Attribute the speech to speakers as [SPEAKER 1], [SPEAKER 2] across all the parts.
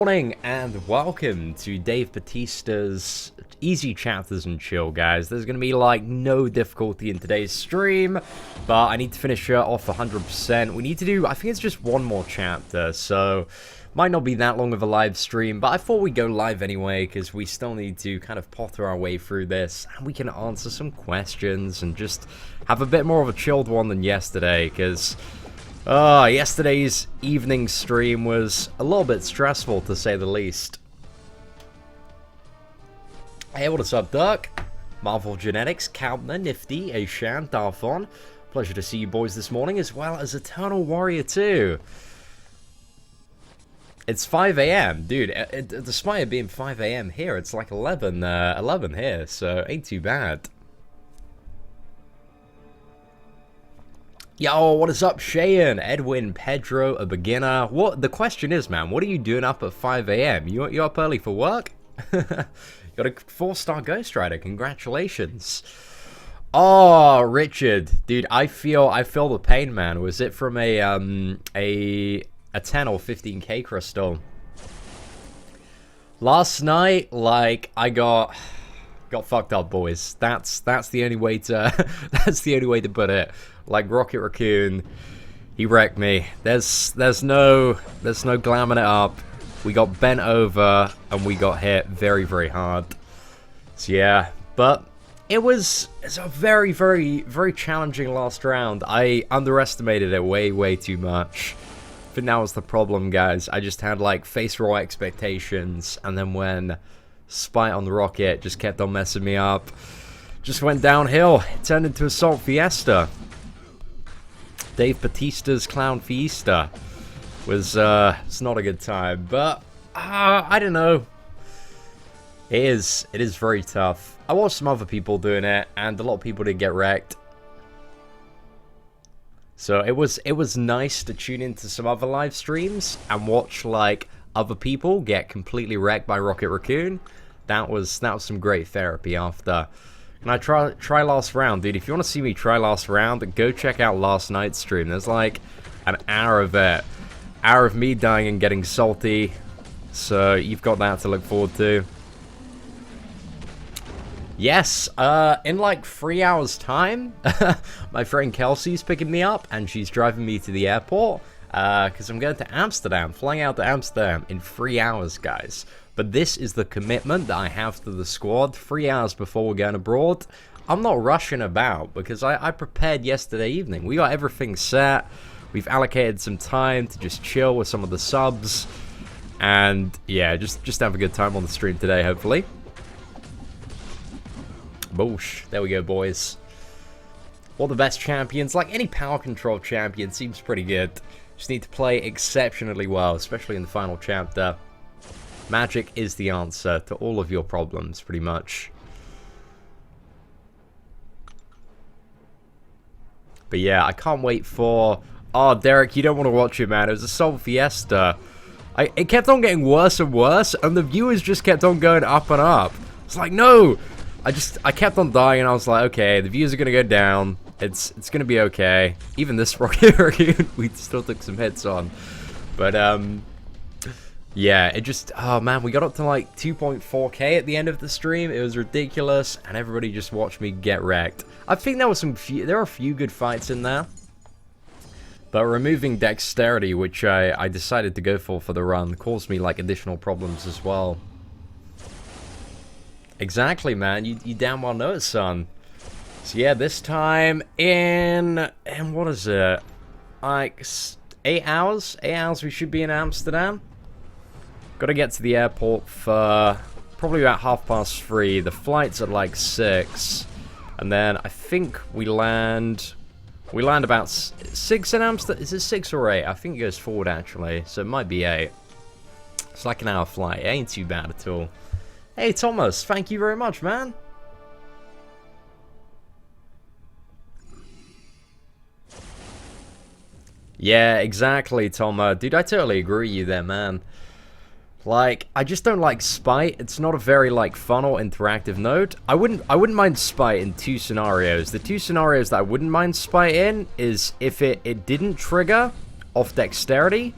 [SPEAKER 1] Morning and welcome to Dave Bautista's Easy Chapters and Chill, guys. There's going to be like no difficulty in today's stream, but I need to finish it off 100%. We need to do, I think it's just one more chapter, so might not be that long of a live stream, but I thought we'd go live anyway because we still need to kind of potter our way through this and we can answer some questions and just have a bit more of a chilled one than yesterday because yesterday's evening stream was a little bit stressful, to say the least. Hey, what's up, Duck? Marvel Genetics, Countner, Nifty, Ashan, Darfon. Pleasure to see you boys this morning, as well as Eternal Warrior 2. It's 5 a.m. Dude, despite it being 5 a.m. here, it's like 11 here, so ain't too bad. Yo, what is up, Cheyenne, Edwin, Pedro, a beginner? What the question is, man, what are you doing up at 5 a.m.? You up early for work? Got a 4-star Ghost Rider, congratulations. Oh, Richard, dude, I feel the pain, man. Was it from a 10 or 15k crystal? Last night, like, I got fucked up, boys. That's the only way to that's the only way to put it. Like Rocket Raccoon, he wrecked me. There's no glamming it up. We got bent over and we got hit very, very hard. So yeah, but it's a very, very, very challenging last round. I underestimated it way too much. I think that was the problem, guys. I just had like face roll expectations, and then when Spite on the Rocket just kept on messing me up, just went downhill. It turned into Assault Fiesta. Dave Bautista's Clown Fiesta was it's not a good time, but I don't know. It is very tough. I watched some other people doing it, and a lot of people did get wrecked. So it was nice to tune into some other live streams and watch like other people get completely wrecked by Rocket Raccoon. That was some great therapy after. And I try last round, dude. If you want to see me try last round, go check out last night's stream. There's like an hour of it. Hour of me dying and getting salty. So you've got that to look forward to. Yes, in like 3 hours time, my friend Kelsey's picking me up and she's driving me to the airport. Because I'm going to Amsterdam, flying out to Amsterdam in 3 hours, guys. But this is the commitment that I have to the squad 3 hours before we're going abroad. I'm not rushing about because I prepared yesterday evening. We got everything set. We've allocated some time to just chill with some of the subs. And yeah, just have a good time on the stream today, hopefully. Boosh. There we go, boys. All the best champions. Like any power control champion seems pretty good. Just need to play exceptionally well, especially in the final chapter. Magic is the answer to all of your problems, pretty much. But yeah, I can't wait for... Oh, Derek, you don't want to watch it, man. It was Assault Fiesta. It kept on getting worse and worse, and the viewers just kept on going up and up. It's like, no! I kept on dying, and I was like, okay, the views are going to go down. It's going to be okay. Even this Rocket Raccoon, we still took some hits on. But, yeah, it just... Oh, man, we got up to, like, 2.4k at the end of the stream. It was ridiculous, and everybody just watched me get wrecked. I think there were a few good fights in there. But removing dexterity, which I decided to go for the run, caused me, like, additional problems as well. Exactly, man. You damn well know it, son. So yeah, this time in what is it? Like 8 hours? 8 hours we should be in Amsterdam. Got to get to the airport for probably about 3:30. The flight's at like 6. And then I think we land about 6 in Amsterdam. Is it 6 or 8? I think it goes forward actually. So it might be 8. It's like an hour flight. It ain't too bad at all. Hey Thomas, thank you very much, man. Yeah, exactly, Tom. Dude, I totally agree with you there, man. Like, I just don't like Spite. It's not a very, like, fun or interactive node. I wouldn't mind Spite in 2 scenarios. The 2 scenarios that I wouldn't mind Spite in is if it didn't trigger off dexterity,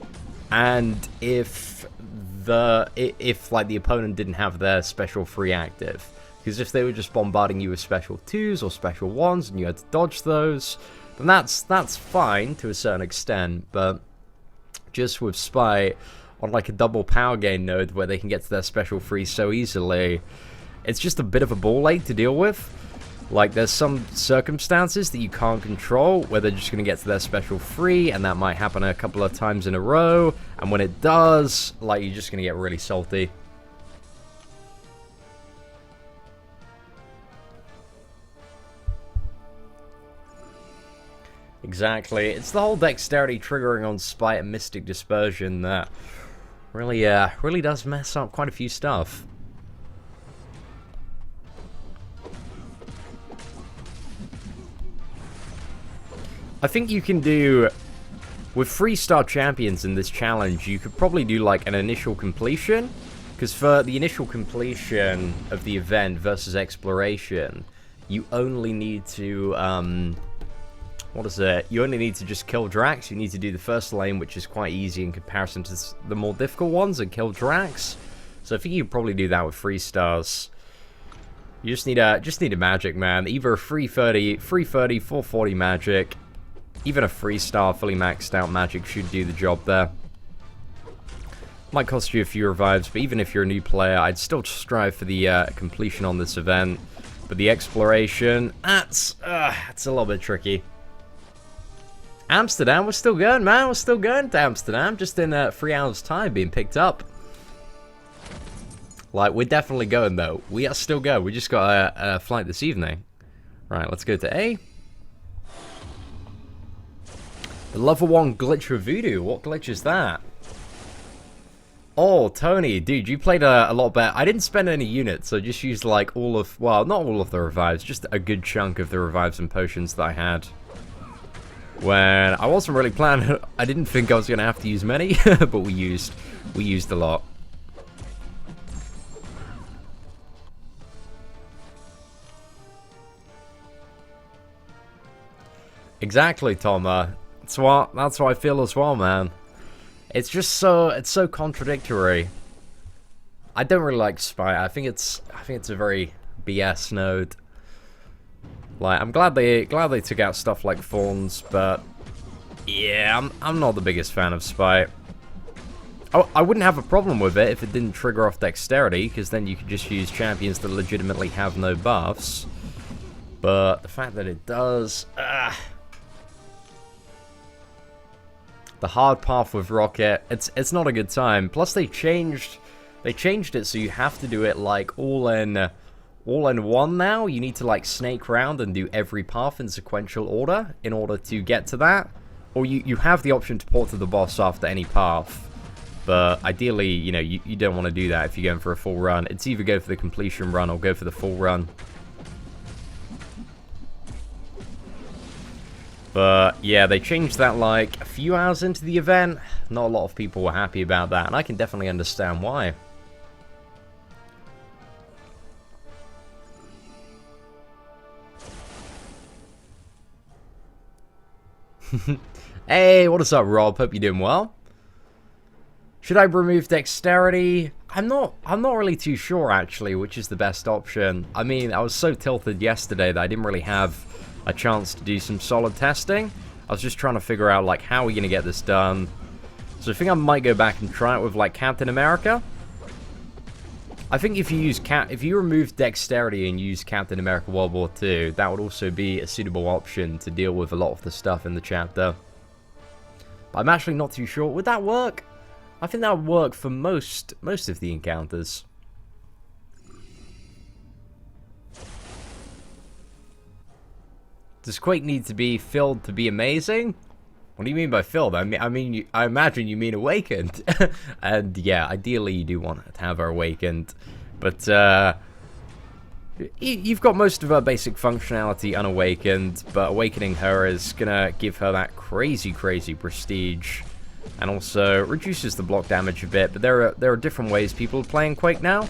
[SPEAKER 1] and if if like the opponent didn't have their special 3 active. Because if they were just bombarding you with special 2s or special 1s and you had to dodge those, then that's fine to a certain extent, but just with Spite on like a double power gain node where they can get to their special 3 so easily, it's just a bit of a ball ache to deal with. Like, there's some circumstances that you can't control where they're just going to get to their special 3, and that might happen a couple of times in a row, and when it does, like, you're just going to get really salty. Exactly. It's the whole dexterity triggering on Spite and Mystic Dispersion that really does mess up quite a few stuff. I think you can do, with 3-star champions in this challenge, you could probably do like an initial completion, because for the initial completion of the event versus exploration, you only need to, what is it? You only need to just kill Drax. You need to do the first lane, which is quite easy in comparison to the more difficult ones, and kill Drax. So I think you could probably do that with 3 stars. You just need a magic, man. Either a 330, 440 magic. Even a 3-star fully maxed out magic should do the job there. Might cost you a few revives, but even if you're a new player, I'd still strive for the completion on this event. But the exploration, that's a little bit tricky. Amsterdam, we're still going, man. We're still going to Amsterdam, just in 3 hours' time being picked up. Like, we're definitely going, though. We are still going. We just got a flight this evening. Right, let's go to A. The level 1 glitch of Voodoo. What glitch is that? Oh, Tony, dude, you played a lot better. I didn't spend any units, so just used like all of, well, not all of the revives, just a good chunk of the revives and potions that I had. When I wasn't really planning, I didn't think I was going to have to use many, but we used a lot. Exactly, Tom. That's what I feel as well, man. It's just it's so contradictory. I don't really like Spite. I think it's a very BS node. Like, I'm glad they took out stuff like Thorns, but yeah, I'm not the biggest fan of Spite. I wouldn't have a problem with it if it didn't trigger off dexterity, because then you could just use champions that legitimately have no buffs. But the fact that it does, the hard path with Rocket, it's not a good time. Plus they changed it so you have to do it like all in one now. You need to like snake round and do every path in sequential order in order to get to that. Or you have the option to port to the boss after any path. But ideally, you know, you don't want to do that if you're going for a full run. It's either go for the completion run or go for the full run. But yeah, they changed that like a few hours into the event. Not a lot of people were happy about that, and I can definitely understand why. Hey, what is up, Rob? Hope you're doing well. Should I remove dexterity? I'm not really too sure, actually, which is the best option. I mean, I was so tilted yesterday that I didn't really have a chance to do some solid testing. I was just trying to figure out, like, how are we going to get this done. So I think I might go back and try it with, like, Captain America. I think if you remove dexterity and use Captain America World War II, that would also be a suitable option to deal with a lot of the stuff in the chapter. But I'm actually not too sure. Would that work? I think that would work for most of the encounters. Does Quake need to be filled to be amazing? What do you mean by filled? I imagine you mean awakened. And yeah, ideally you do want to have her awakened. But you've got most of her basic functionality unawakened, but awakening her is gonna give her that crazy prestige. And also reduces the block damage a bit, but there are different ways people are playing Quake now.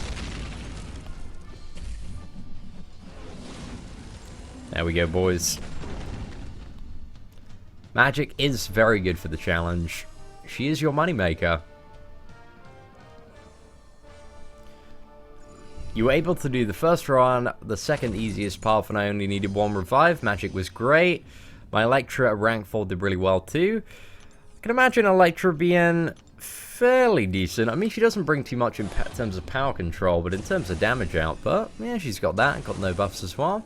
[SPEAKER 1] There we go, boys. Magic is very good for the challenge. She is your moneymaker. You were able to do the first run, the second easiest path, and I only needed 1 revive. Magic was great. My Electra at rank 4 did really well too. I can imagine Electra being fairly decent. I mean, she doesn't bring too much in terms of power control, but in terms of damage output, yeah, she's got that. Got no buffs as well.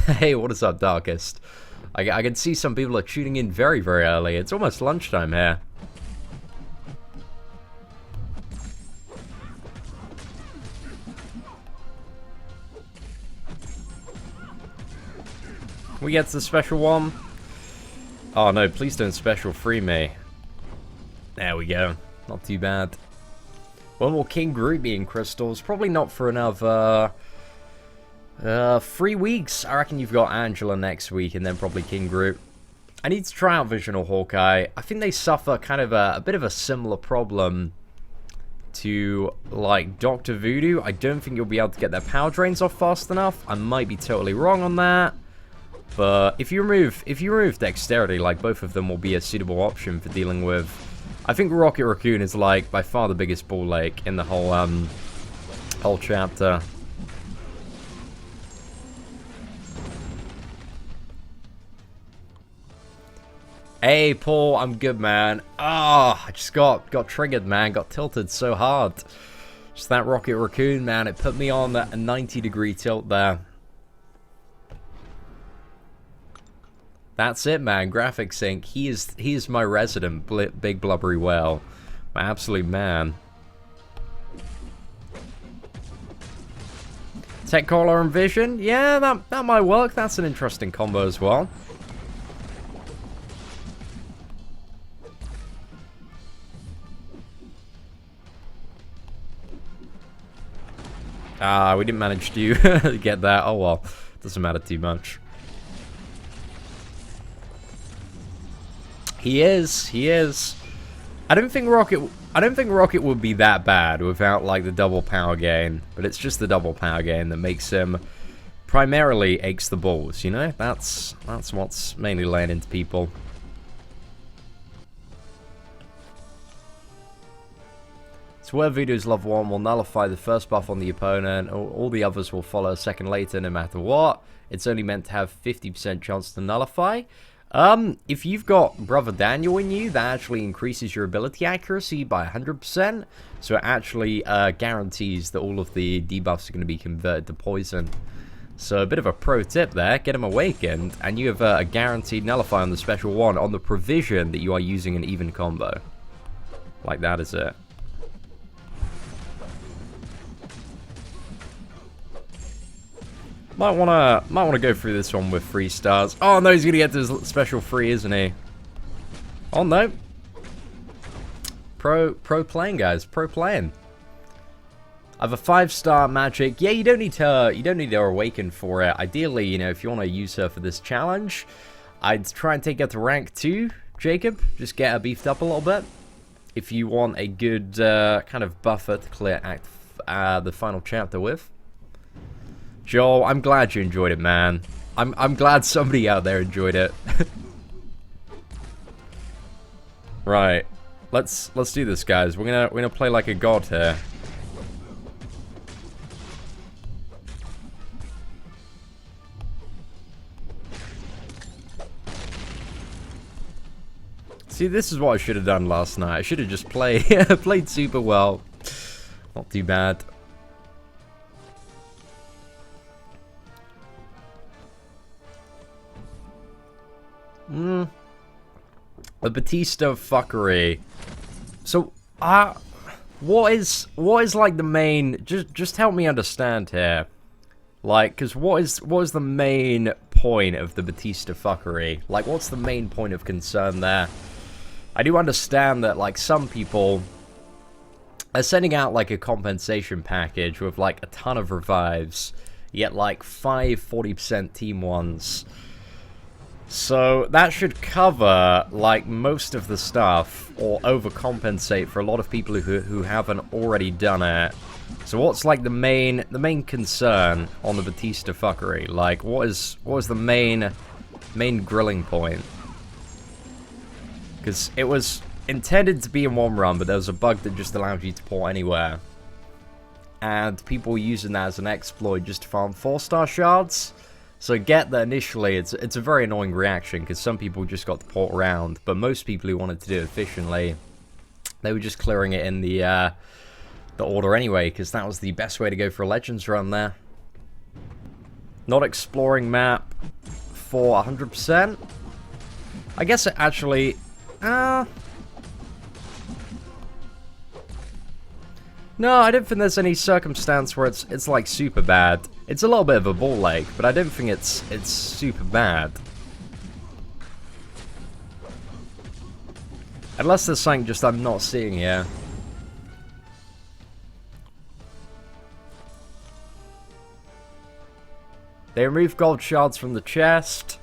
[SPEAKER 1] Hey, what is up, Darkest? I can see some people are tuning in very, very early. It's almost lunchtime here. We get to the special one. Oh no, please don't special free me. There we go. Not too bad. One more King Ruby crystals. Probably not for another 3 weeks. I reckon you've got Angela next week and then probably King Groot. I need to try out Vision or Hawkeye. I think they suffer kind of a bit of a similar problem to like Dr. Voodoo. I don't think you'll be able to get their power drains off fast enough. I might be totally wrong on that. But if you remove dexterity, like both of them will be a suitable option for dealing with. I think Rocket Raccoon is like by far the biggest ball lake in the whole chapter. Hey Paul, I'm good, man. Ah, I just got triggered, man. Got tilted so hard. Just that Rocket Raccoon, man. It put me on a 90-degree tilt there. That's it, man. Graphic Sync. He is my resident big blubbery whale. My absolute man. Tech Collar and Vision. Yeah, that might work. That's an interesting combo as well. Ah, we didn't manage to get that. Oh well, doesn't matter too much. He is. I don't think Rocket would be that bad without like the double power gain, but it's just the double power gain that makes him primarily aches the balls, you know? That's what's mainly laying into people. So where Voodoo's level 1 will nullify the first buff on the opponent, all the others will follow a second later no matter what. It's only meant to have 50% chance to nullify. If you've got Brother Daniel in you, that actually increases your ability accuracy by 100%. So it actually guarantees that all of the debuffs are going to be converted to poison. So a bit of a pro tip there, get him awakened, and you have a guaranteed nullify on the special one on the provision that you are using an even combo. Like that is it. Might wanna go through this one with 3 stars. Oh no, he's gonna get this special free, isn't he? Oh no. Pro playing, guys. Pro playing. I have a 5-star magic. Yeah, you don't need to awaken for it. Ideally, you know, if you want to use her for this challenge, I'd try and take her to rank 2, Jacob. Just get her beefed up a little bit. If you want a good kind of buffer to clear the final chapter with. Joel, I'm glad you enjoyed it, man. I'm glad somebody out there enjoyed it. Right. Let's do this, guys. We're gonna play like a god here. See, this is what I should have done last night. I should have just played super well. Not too bad. The Bautista fuckery. So, what is like the main? Just help me understand here. Like, cause what is the main point of the Bautista fuckery? Like, what's the main point of concern there? I do understand that like some people are sending out like a compensation package with like a ton of revives, yet like 5 40% team ones. So that should cover like most of the stuff or overcompensate for a lot of people who haven't already done it. So what's like the main concern on the Bautista fuckery? Like what is the main grilling point? Because it was intended to be in one run, but there was a bug that just allowed you to port anywhere. And people were using that as an exploit just to farm 4-star shards. So get that initially, it's a very annoying reaction, because some people just got to port around, but most people who wanted to do it efficiently, they were just clearing it in the order anyway, because that was the best way to go for a Legends run there. Not exploring map for 100%. I guess it actually... No, I don't think there's any circumstance where it's like super bad. It's a little bit of a ball lake, but I don't think it's super bad. Unless there's something just I'm not seeing here. They removed gold shards from the chest.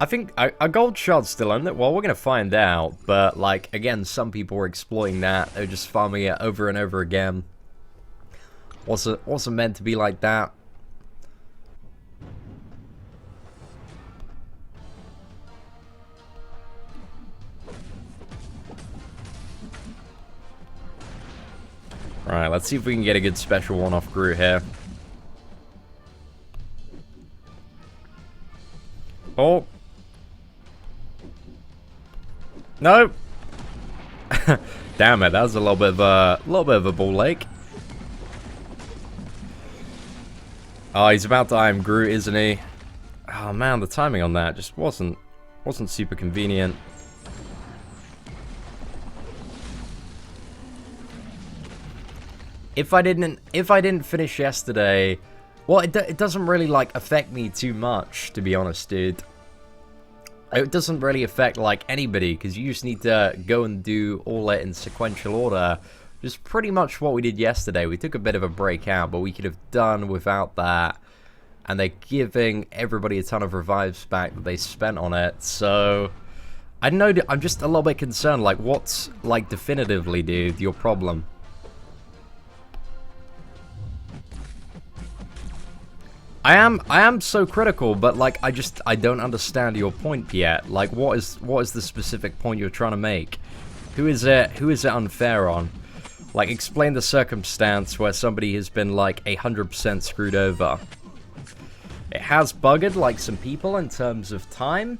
[SPEAKER 1] I think a gold shard's still in it. Well, we're gonna find out. But like again, some people were exploiting that. They're just farming it over and over again. Wasn't meant to be like that. Alright, let's see if we can get a good special one-off Groot here. Oh. No. Damn it, that was a little bit of a ball lake. Oh, he's about to IM Groot, isn't he? Oh man, the timing on that just wasn't super convenient. If I didn't finish yesterday, well, it doesn't really like affect me too much, to be honest, dude. It doesn't really affect like anybody, because you just need to go and do all it in sequential order. Just pretty much what we did yesterday. We took a bit of a break out, but we could have done without that. And they're giving everybody a ton of revives back that they spent on it. So I don't know. I'm just a little bit concerned. Like, what's like definitively, dude, your problem? I am so critical, but like I don't understand your point yet. Like, what is the specific point you're trying to make? Who is it unfair on? Like, explain the circumstance where somebody has been like 100% screwed over. It has buggered like some people in terms of time.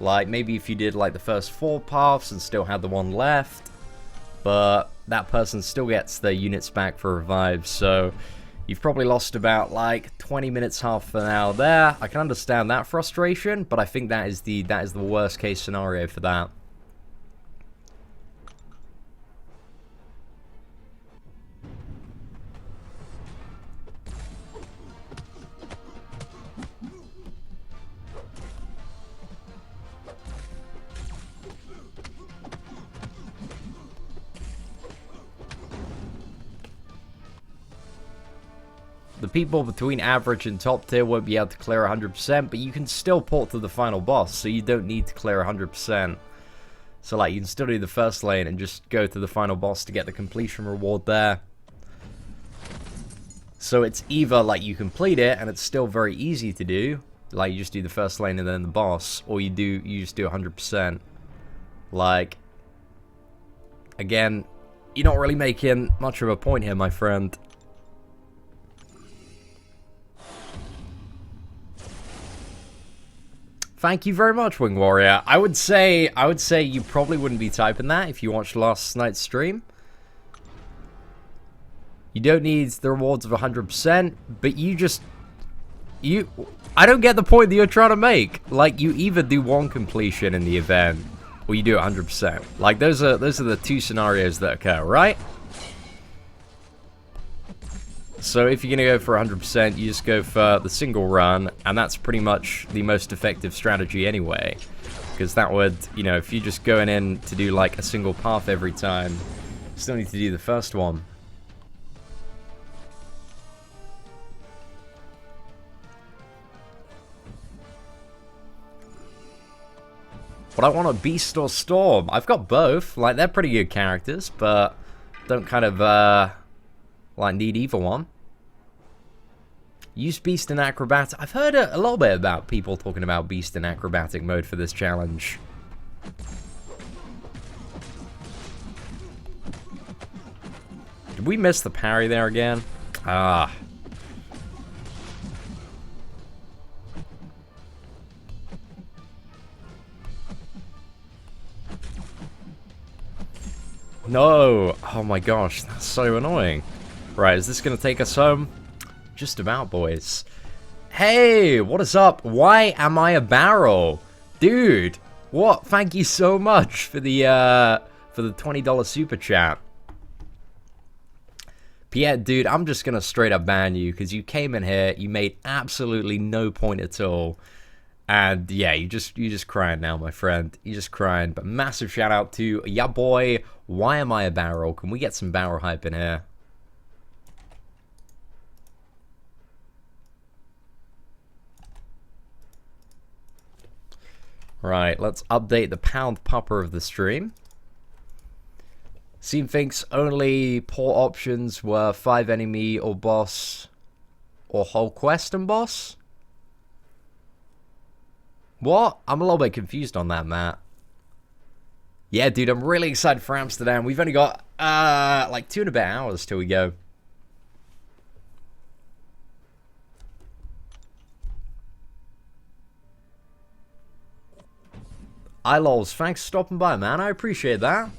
[SPEAKER 1] Like maybe if you did like the first 4 paths and still had the one left, but that person still gets their units back for revives. So you've probably lost about like 20 minutes, half an hour there. I can understand that frustration, but I think that is the worst case scenario for that. The people between average and top tier won't be able to clear 100%, but you can still port to the final boss, so you don't need to clear 100%. So like, you can still do the first lane and just go to the final boss to get the completion reward there. So it's either like you complete it and it's still very easy to do, like you just do the first lane and then the boss, or you just do 100%. Like, again, you're not really making much of a point here, my friend. Thank you very much, Wing Warrior. I would say you probably wouldn't be typing that if you watched last night's stream. You don't need the rewards of 100%, but I don't get the point that you're trying to make. Like, you either do one completion in the event, or you do it 100%. Like, those are the two scenarios that occur, right? So if you're going to go for 100%, you just go for the single run, and that's pretty much the most effective strategy anyway. Because that would, you know, if you're just going in to do like a single path every time, you still need to do the first one. But I want a Beast or Storm. I've got both. Like, they're pretty good characters, but don't kind of, like, need either one. Use Beast and Acrobatic. I've heard a little bit about people talking about Beast and Acrobatic mode for this challenge. Did we miss the parry there again? Ah. No! Oh my gosh, that's so annoying. Right, is this gonna take us home? Just about, boys. Hey, what is up? Why am I a barrel? Dude, what? Thank you so much for the $20 super chat. Pierre, dude, I'm just gonna straight up ban you because you came in here, you made absolutely no point at all. And yeah, you just crying now, my friend. You just crying. But massive shout out to ya boy. Why am I a barrel? Can we get some barrel hype in here? Right, let's update the pound pupper of the stream. Seem thinks only poor options were 5 enemy or boss or whole quest and boss. What? I'm a little bit confused on that, Matt. Yeah, dude, I'm really excited for Amsterdam. We've only got, like 2 and a bit hours till we go. iLols, thanks for stopping by, man. I appreciate that.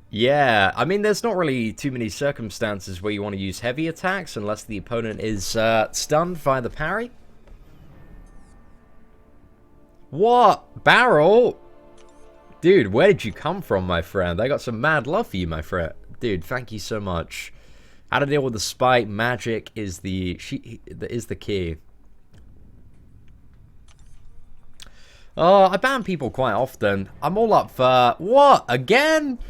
[SPEAKER 1] Yeah, I mean, there's not really too many circumstances where you want to use heavy attacks unless the opponent is stunned via the parry. What? Barrel? Dude, where did you come from, my friend? I got some mad love for you, my friend. Dude, thank you so much. How to deal with the spite, magic is the key. Oh, I ban people quite often. I'm all up for... What? Again?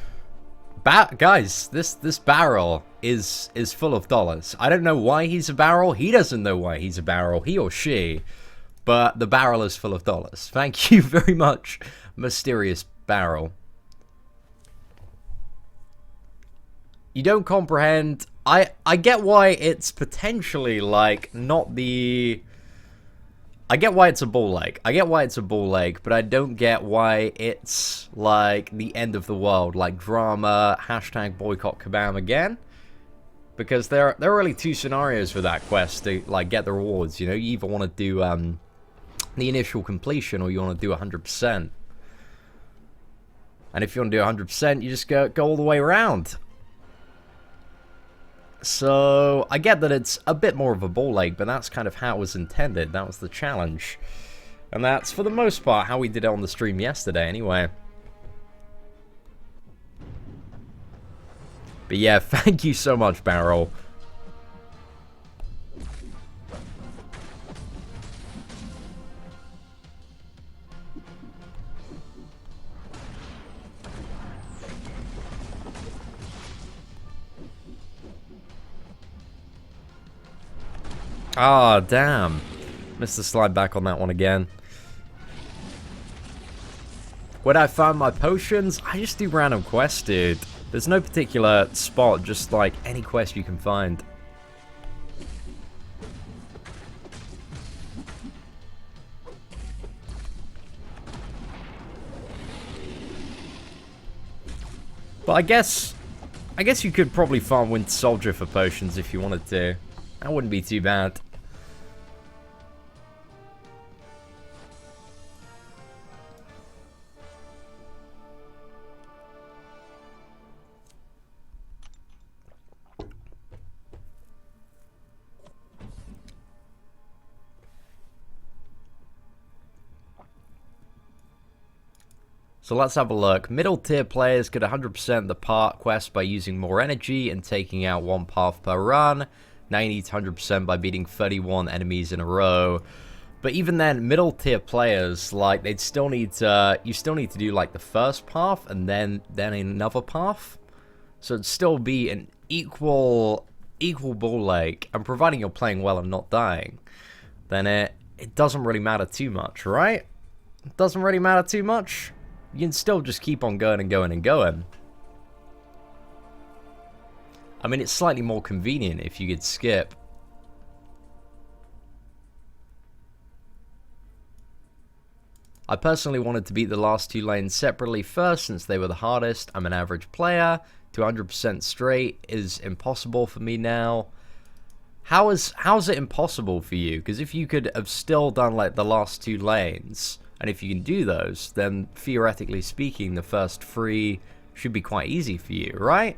[SPEAKER 1] Guys, this barrel is full of dollars. I don't know why he's a barrel. He doesn't know why he's a barrel. He or she. But the barrel is full of dollars. Thank you very much, mysterious barrel. You don't comprehend... I get why it's potentially, like, not the... I get why it's a bull leg. I get why it's a bull leg, but I don't get why it's, like, the end of the world. Like, drama, hashtag boycott Kabam again. Because there are really 2 scenarios for that quest to, like, get the rewards, you know? You either want to do, the initial completion, or you want to do 100%. And if you want to do 100%, you just go all the way around. So, I get that it's a bit more of a ball leg, but that's kind of how it was intended. That was the challenge. And that's, for the most part, how we did it on the stream yesterday, anyway. But yeah, thank you so much, Barrel. Ah, damn. Missed the slide back on that one again. When I find my potions, I just do random quests, dude. There's no particular spot, just like any quest you can find. But I guess you could probably farm Winter Soldier for potions if you wanted to. That wouldn't be too bad. So let's have a look. Middle tier players could 100% the part quest by using more energy and taking out 1 path per run. Now you need 100% by beating 31 enemies in a row. But even then, middle tier players, like, they'd still need to, you still need to do like the first path and then another path. So it'd still be an equal ball leg. And providing you're playing well and not dying, then it doesn't really matter too much, right? It doesn't really matter too much. You can still just keep on going and going and going. I mean, it's slightly more convenient if you could skip. I personally wanted to beat the last 2 lanes separately first since they were the hardest. I'm an average player. 200% straight is impossible for me now. How is it impossible for you? Because if you could have still done like the last 2 lanes, and if you can do those, then theoretically speaking, the first 3 should be quite easy for you, right?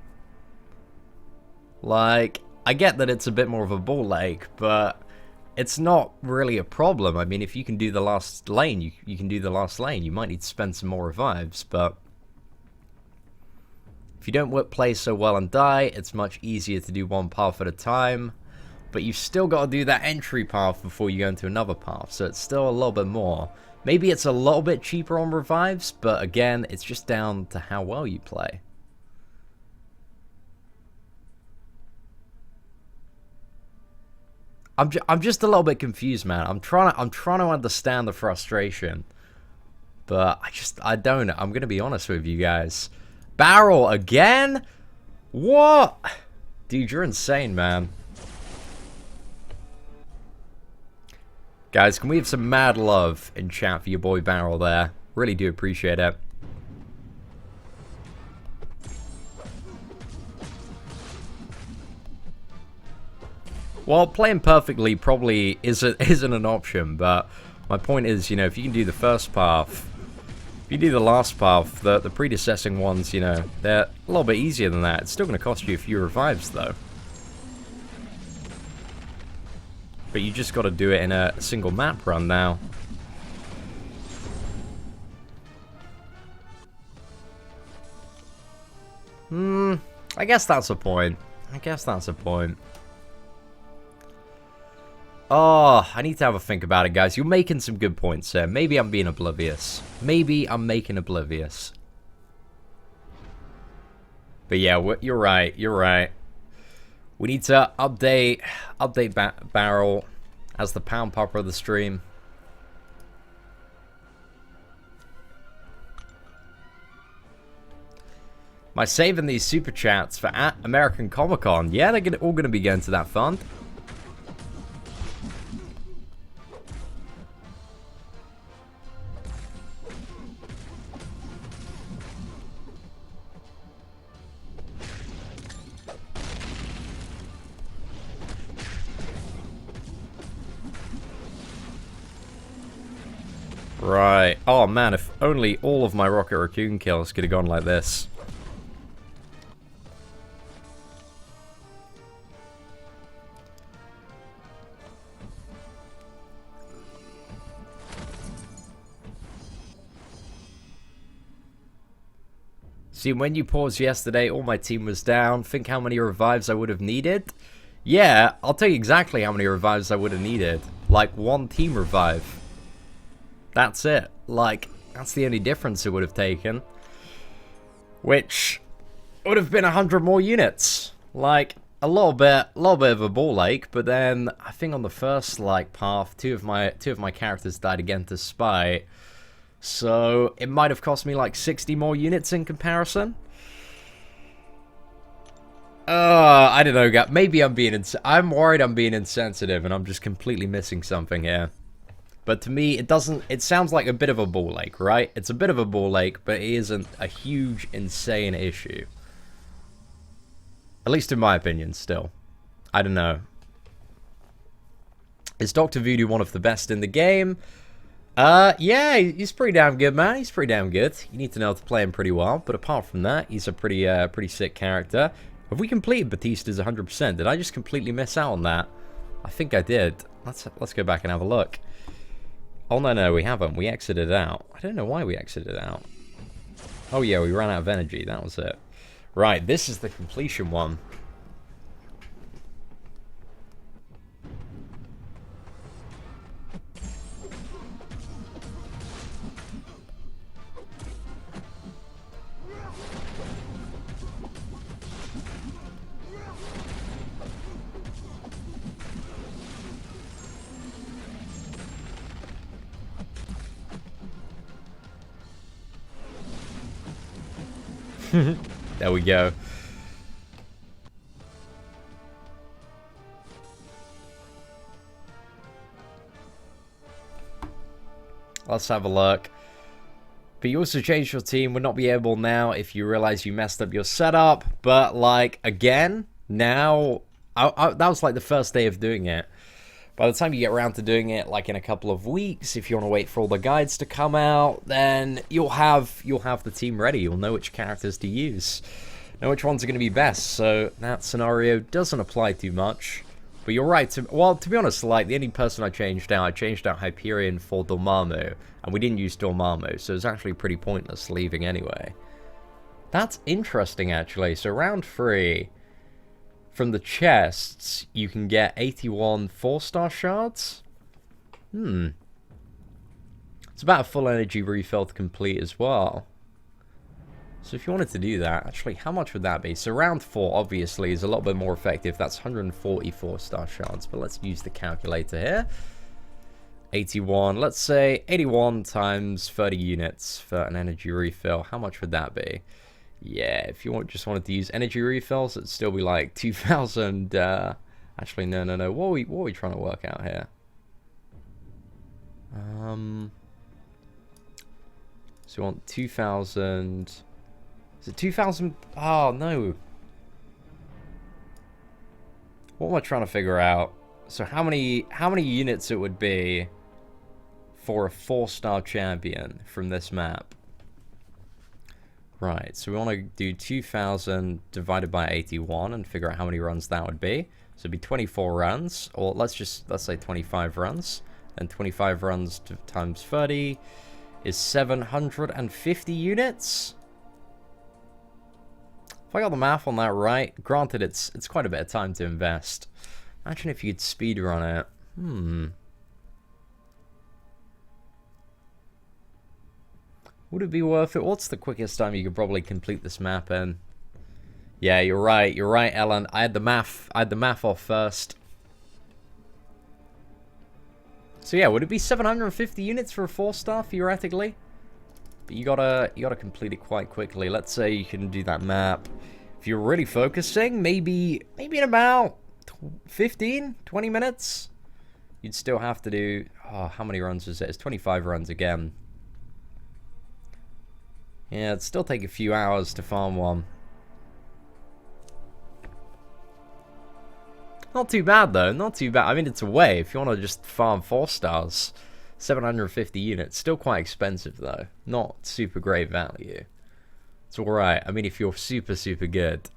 [SPEAKER 1] Like, I get that it's a bit more of a ball lake, but it's not really a problem. I mean, if you can do the last lane, you can do the last lane. You might need to spend some more revives, but if you don't play so well and die, it's much easier to do one path at a time. But you've still got to do that entry path before you go into another path, so it's still a little bit more. Maybe it's a little bit cheaper on revives, but again, it's just down to how well you play. I'm just a little bit confused, man. I'm trying to understand the frustration, but I don't. I'm gonna be honest with you guys. Barrel again? What? Dude, you're insane, man. Guys, can we have some mad love in chat for your boy Barrel there? Really do appreciate it. Well, playing perfectly probably isn't an option, but my point is, you know, if you can do the first path, if you do the last path, the predecessing ones, you know, they're a little bit easier than that. It's still going to cost you a few revives, though. But you just got to do it in a single map run now. I guess that's a point. Oh, I need to have a think about it, guys. You're making some good points there. Maybe I'm being oblivious. Maybe I'm making oblivious. But yeah, you're right. You're right. We need to update Barrel as the pound popper of the stream. Am I saving these super chats for American Comic Con? Yeah, they're all going to be going to that fund. Right. Oh man, if only all of my Rocket Raccoon kills could have gone like this. See, when you paused yesterday, all my team was down. Think how many revives I would have needed? Yeah, I'll tell you exactly how many revives I would have needed. Like, 1 team revive. That's it. Like, that's the only difference it would have taken. Which would have been 100 more units. Like, a little bit of a ball ache, but then I think on the first, like, path, two of my characters died again to spite. So, it might have cost me like 60 more units in comparison. I don't know, guys. Maybe I'm worried I'm being insensitive and I'm just completely missing something here. But to me, it sounds like a bit of a ball ache, right? It's a bit of a ball ache, but it isn't a huge, insane issue. At least in my opinion, still. I don't know. Is Dr. Voodoo one of the best in the game? Yeah, he's pretty damn good, man. He's pretty damn good. You need to know how to play him pretty well. But apart from that, he's a pretty sick character. Have we completed Bautista's 100%? Did I just completely miss out on that? I think I did. Let's go back and have a look. Oh, no, we haven't. We exited out. I don't know why we exited out. Oh, yeah, we ran out of energy. That was it. Right, this is the completion one. There we go. Let's have a look. But you also changed your team. Would not be able now if you realize you messed up your setup. But, like, again, now... that was, like, the first day of doing it. By the time you get around to doing it, like, in a couple of weeks, if you want to wait for all the guides to come out, then you'll have the team ready. You'll know which characters to use. Know which ones are going to be best. So, that scenario doesn't apply too much. But you're right. To be honest, like, the only person I changed out Hyperion for Dormammu. And we didn't use Dormammu, so it's actually pretty pointless leaving anyway. That's interesting, actually. So round 3, from the chests, you can get 81 4-star shards. It's about a full energy refill to complete as well. So if you wanted to do that, actually, how much would that be? So round 4, obviously, is a lot bit more effective. That's 140 4-star shards. But let's use the calculator here. 81, let's say 81 times 30 units for an energy refill. How much would that be? Yeah, if you just wanted to use energy refills, it'd still be like 2,000. Actually, no. What are we trying to work out here? So we want 2,000. Is it 2,000? Oh no. What am I trying to figure out? So how many units it would be for a 4-star champion from this map? Right, so we want to do 2,000 divided by 81 and figure out how many runs that would be. So it'd be 24 runs, or let's say 25 runs. And 25 runs times 30 is 750 units. If I got the math on that right, granted it's quite a bit of time to invest. Imagine if you could speedrun it. Would it be worth it? What's the quickest time you could probably complete this map in? Yeah, you're right, Ellen. I had the math off first. So yeah, would it be 750 units for a 4-star theoretically? But you gotta complete it quite quickly. Let's say you can do that map. If you're really focusing, maybe in about 15, 20 minutes. You'd still have to do, how many runs is it? It's 25 runs again. Yeah, it'd still take a few hours to farm one. Not too bad, though. Not too bad. I mean, it's a way. If you want to just farm 4-stars, 750 units. Still quite expensive, though. Not super great value. It's alright. I mean, if you're super, super good.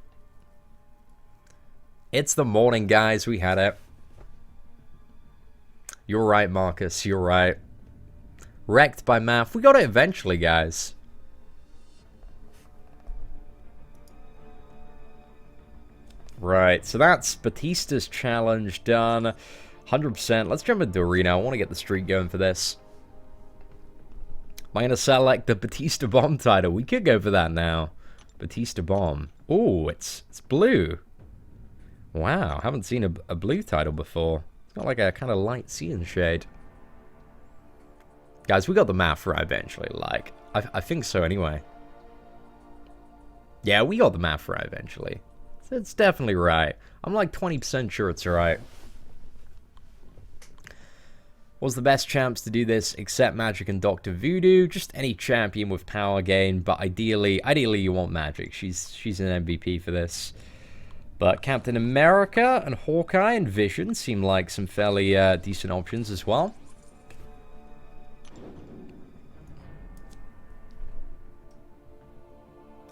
[SPEAKER 1] It's the morning, guys. We had it. You're right, Marcus. You're right. Wrecked by math. We got it eventually, guys. Right, so that's Bautista's challenge done. 100%. Let's jump into arena. I want to get the streak going for this. Am I going to select the Bautista Bomb title? We could go for that now. Bautista Bomb. Oh, it's blue. Wow, haven't seen a blue title before. It's got like a kind of light cyan shade. Guys, we got the math right eventually. Like, I think so anyway. Yeah, we got the math right eventually. It's definitely right. I'm like 20% sure it's right. Was the best champs to do this except Magic and Dr. Voodoo? Just any champion with power gain, but ideally you want Magic. She's an MVP for this. But Captain America and Hawkeye and Vision seem like some fairly decent options as well.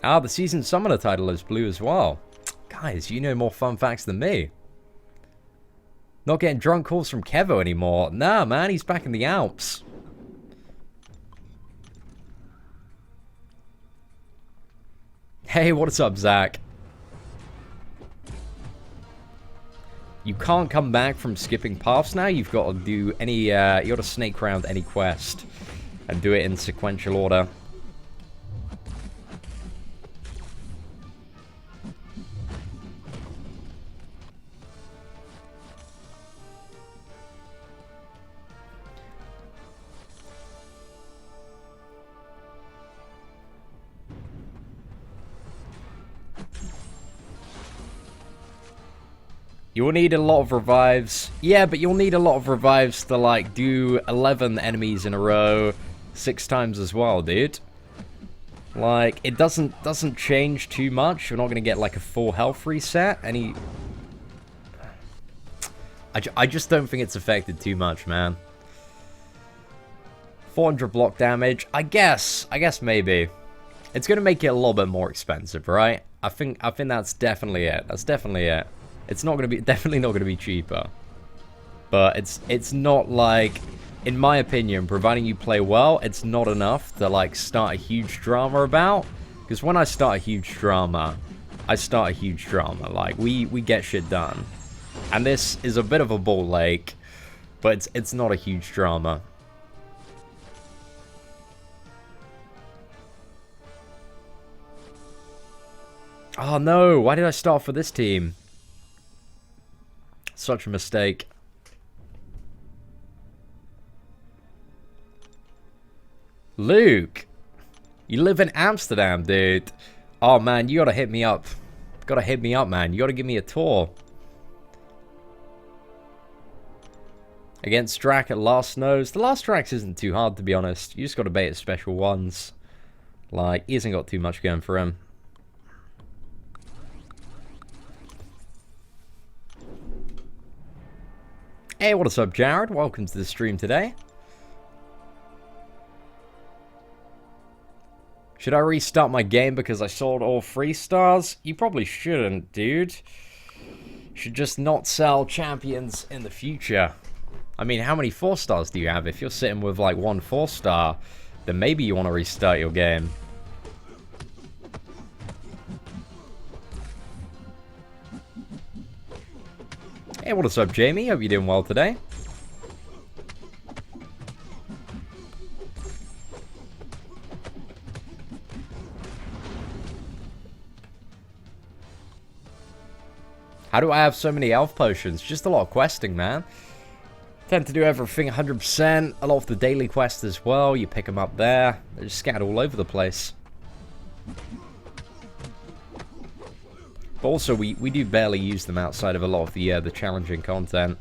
[SPEAKER 1] Ah, the Season Summoner title is blue as well. Guys, you know more fun facts than me. Not getting drunk calls from Kevo anymore. Nah, man, he's back in the Alps. Hey, what's up, Zach? You can't come back from skipping paths now. You've got to do any, you got to snake round any quest and do it in sequential order. You'll need a lot of revives. Yeah, but you'll need a lot of revives to, like, do 11 enemies in a row, 6 times as well, dude. Like, it doesn't change too much. You're not going to get, like, a full health reset. I just don't think it's affected too much, man. 400 block damage. I guess maybe. It's going to make it a little bit more expensive, right? I think that's definitely it. That's definitely it. It's not going to be, definitely not going to be cheaper. But it's not like, in my opinion, providing you play well, it's not enough to, like, start a huge drama about. Because when I start a huge drama, I start a huge drama. Like, we get shit done. And this is a bit of a ball lake, but it's not a huge drama. Oh no, why did I start for this team? Such a mistake. Luke, you live in Amsterdam, dude. Oh man, you gotta hit me up. Gotta hit me up, man. You gotta give me a tour. Against Drac at Last Nose. The last Drax isn't too hard, to be honest. You just gotta bait at special ones. Like, he hasn't got too much going for him. Hey, what is up, Jared? Welcome to the stream today. Should I restart my game because I sold all 3 stars? You probably shouldn't, dude. You should just not sell champions in the future. I mean, how many 4 stars do you have? If you're sitting with like 1 4-star, then maybe you want to restart your game. Hey, what is up, Jamie? Hope you're doing well today. How do I have so many elf potions? Just a lot of questing, man. Tend to do everything 100%. A lot of the daily quests as well. You pick them up there. They're just scattered all over the place. But also, we do barely use them outside of a lot of the challenging content.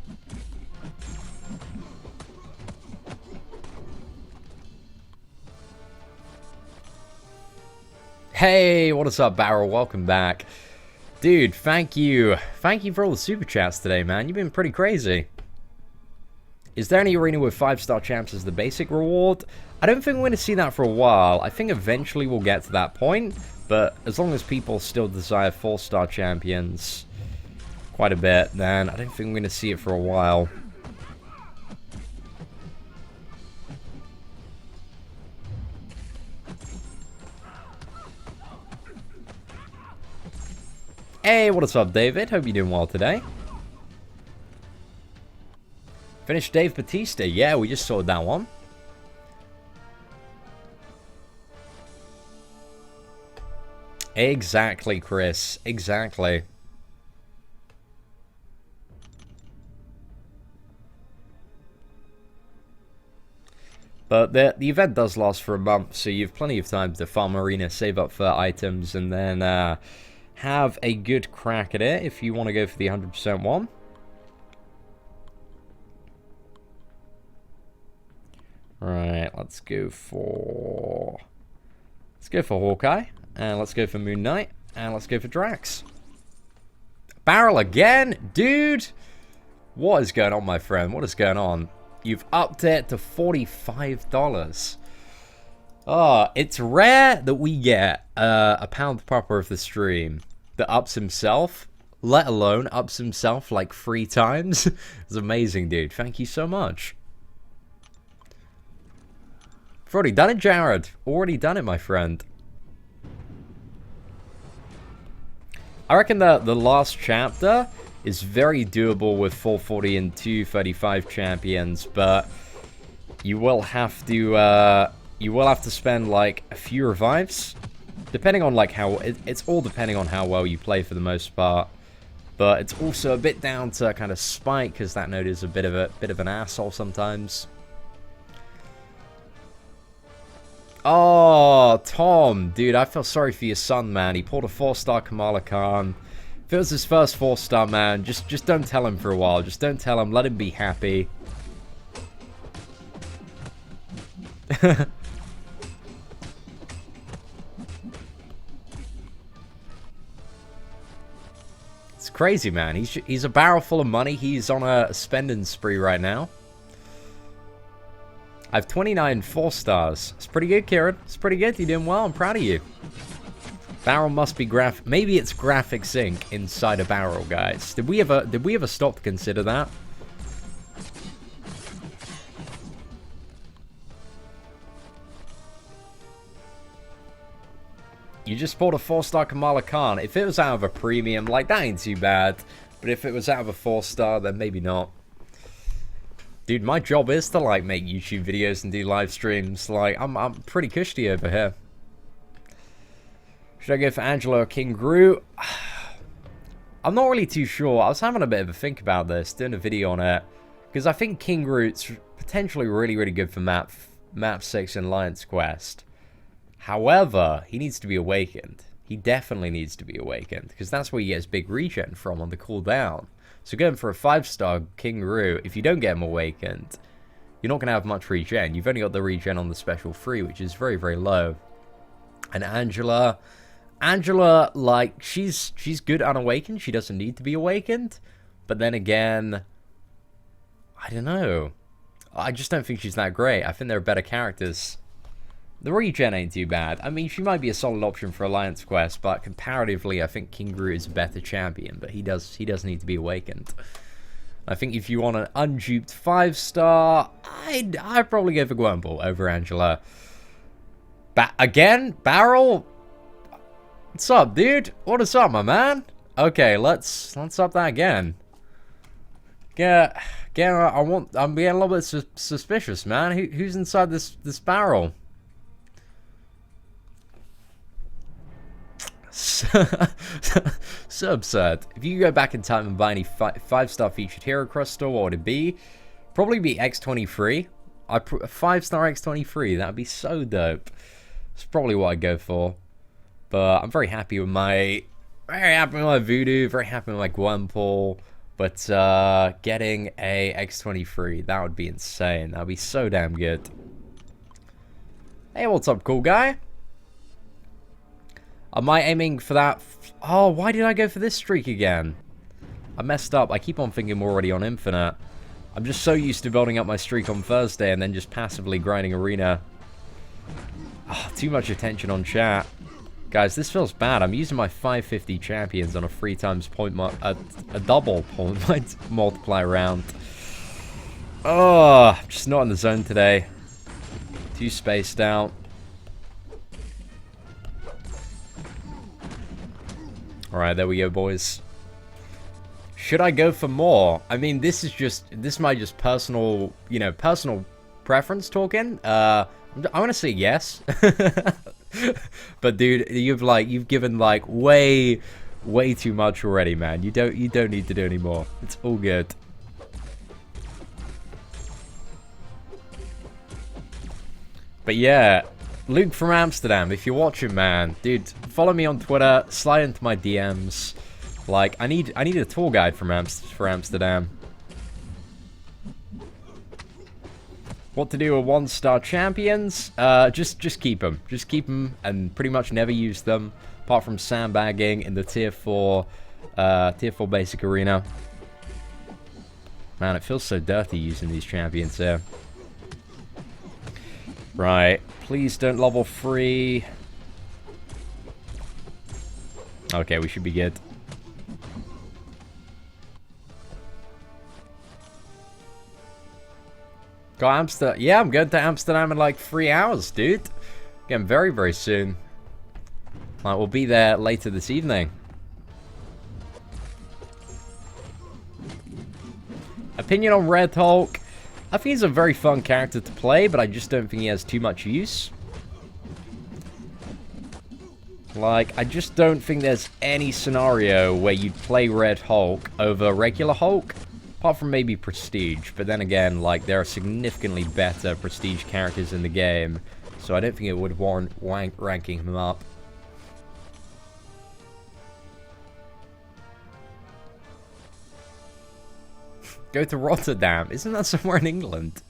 [SPEAKER 1] Hey, what is up, Barrel? Welcome back. Dude, thank you. Thank you for all the super chats today, man. You've been pretty crazy. Is there any arena with 5-star champs as the basic reward? I don't think we're going to see that for a while. I think eventually we'll get to that point. But as long as people still desire 4-star champions quite a bit, then I don't think we're going to see it for a while. Hey, what is up, David? Hope you're doing well today. Finished Dave Bautista. Yeah, we just saw that one. Exactly, Chris. Exactly. But the event does last for a month, so you have plenty of time to farm arena, save up for items, and then have a good crack at it if you want to go for the 100% one. Right, let's go for Hawkeye, and let's go for Moon Knight, and let's go for Drax. Barrel again? Dude! What is going on, my friend? What is going on? You've upped it to $45. Oh, it's rare that we get a pound proper of the stream that ups himself, let alone ups himself like 3 times. It's amazing, dude. Thank you so much. I've already done it, Jared. Already done it, my friend. I reckon the last chapter is very doable with 440 and 235 champions, but you will have to spend like a few revives, depending on like how it's all depending on how well you play for the most part. But it's also a bit down to kind of Spike, because that node is a bit of an asshole sometimes. Oh, Tom, dude, I feel sorry for your son, man. He pulled a 4-star Kamala Khan. If it was his first 4-star, man, just don't tell him for a while. Just don't tell him. Let him be happy. crazy, man. He's a barrel full of money. He's on a spending spree right now. I have 29 4-stars. It's pretty good, Kieran. It's pretty good. You're doing well. I'm proud of you. Barrel must be maybe it's graphics ink inside a barrel, guys. Did we ever stop to consider that? You just bought a 4-star Kamala Khan. If it was out of a premium, like, that ain't too bad. But if it was out of a 4-star, then maybe not. Dude, my job is to, like, make YouTube videos and do live streams. Like, I'm pretty cushy over here. Should I go for Angela or King Gru? I'm not really too sure. I was having a bit of a think about this, doing a video on it. Because I think King Gru's potentially really, really good for map 6 in Lion's Quest. However, he needs to be awakened. He definitely needs to be awakened, because that's where he gets big regen from on the cooldown. So going for a 5-star King Gru, if you don't get him awakened, you're not going to have much regen. You've only got the regen on the special 3, which is very, very low. And Angela, like, she's good unawakened. She doesn't need to be awakened. But then again, I don't know. I just don't think she's that great. I think there are better characters. The regen ain't too bad. I mean, she might be a solid option for Alliance Quest, but comparatively, I think King Gru is a better champion, but he does need to be awakened. I think if you want an unduped 5-star, I'd probably go for Gwynple over Angela. Again? Barrel? What's up, dude? What is up, my man? Okay, let's up that again. I'm getting a little bit suspicious, man. Who's inside this barrel? So absurd. If you could go back in time and buy any 5-star featured hero crystal, what would it be? Probably be X23. A 5-star X23. That'd be so dope. It's probably what I'd go for. But I'm very happy with my Voodoo. Very happy with my Gwynple. But getting a X23, that would be insane. That'd be so damn good. Hey, what's up, cool guy? Am I aiming for that? Oh, why did I go for this streak again? I messed up. I keep on thinking I'm already on Infinite. I'm just so used to building up my streak on Thursday and then just passively grinding Arena. Oh, too much attention on chat. Guys, this feels bad. I'm using my 550 champions on a 3 times a double point multiply round. Oh, I'm just not in the zone today. Too spaced out. Alright, there we go, boys. Should I go for more? I mean, this might just personal, personal preference talking. I want to say yes. But dude, you've given like way too much already, man. You don't need to do any more. It's all good. But yeah, Luke from Amsterdam, if you're watching, man, dude, follow me on Twitter, slide into my DMs. Like, I need a tour guide for Amsterdam. What to do with 1-star champions? Just keep them. Just keep them and pretty much never use them, apart from sandbagging in the tier 4 basic arena. Man, it feels so dirty using these champions here. Right, please don't level 3. Okay, we should be good. Got Amsterdam. Yeah, I'm going to Amsterdam in like 3 hours, dude. Again, very, very soon. Like, we'll be there later this evening. Opinion on Red Hulk. I think he's a very fun character to play, but I just don't think he has too much use. Like, I just don't think there's any scenario where you'd play Red Hulk over regular Hulk. Apart from maybe Prestige, but then again, like, there are significantly better Prestige characters in the game, so I don't think it would warrant ranking him up. Go to Rotterdam. Isn't that somewhere in England?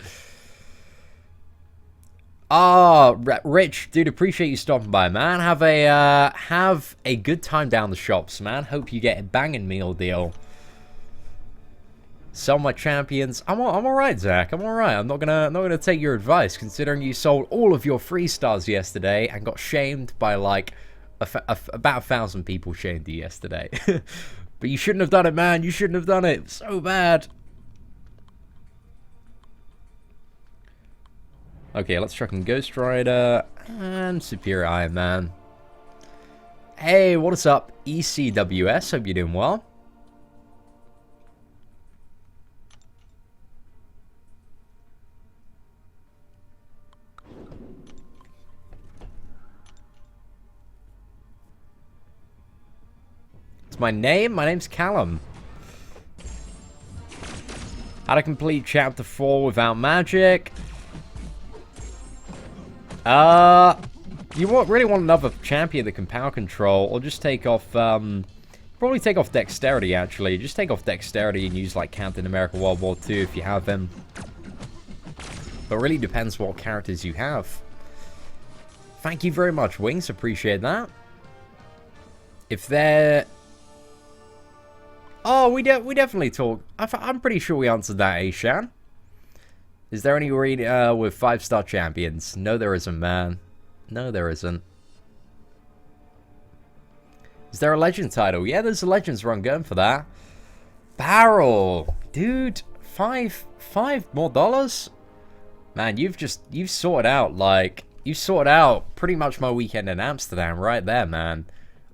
[SPEAKER 1] Rich, dude, appreciate you stopping by, man. Have a good time down the shops, man. Hope you get a banging meal deal. Sell my champions. I'm all right, Zach. I'm all right. I'm not gonna take your advice, considering you sold all of your free stars yesterday and got shamed by like about 1,000 people shamed you yesterday. But you shouldn't have done it, man. You shouldn't have done it. So bad. Okay, let's chuck in Ghost Rider and Superior Iron Man. Hey, what is up, ECWS? Hope you're doing well. It's my name? My name's Callum. How to complete Chapter 4 without magic? You really want another champion that can power control, or just take off, probably take off Dexterity, actually. Just take off Dexterity and use, like, Captain America World War II if you have him. But it really depends what characters you have. Thank you very much, Wings. Appreciate that. If they're... Oh, we definitely talk. I'm pretty sure we answered that, Ashan. Is there any arena with 5-star champions? No, there isn't, man. No, there isn't. Is there a Legend title? Yeah, there's a Legends run going for that. Barrel! Dude, five more dollars? Man, you've sorted out, like... You've sorted out pretty much my weekend in Amsterdam right there, man.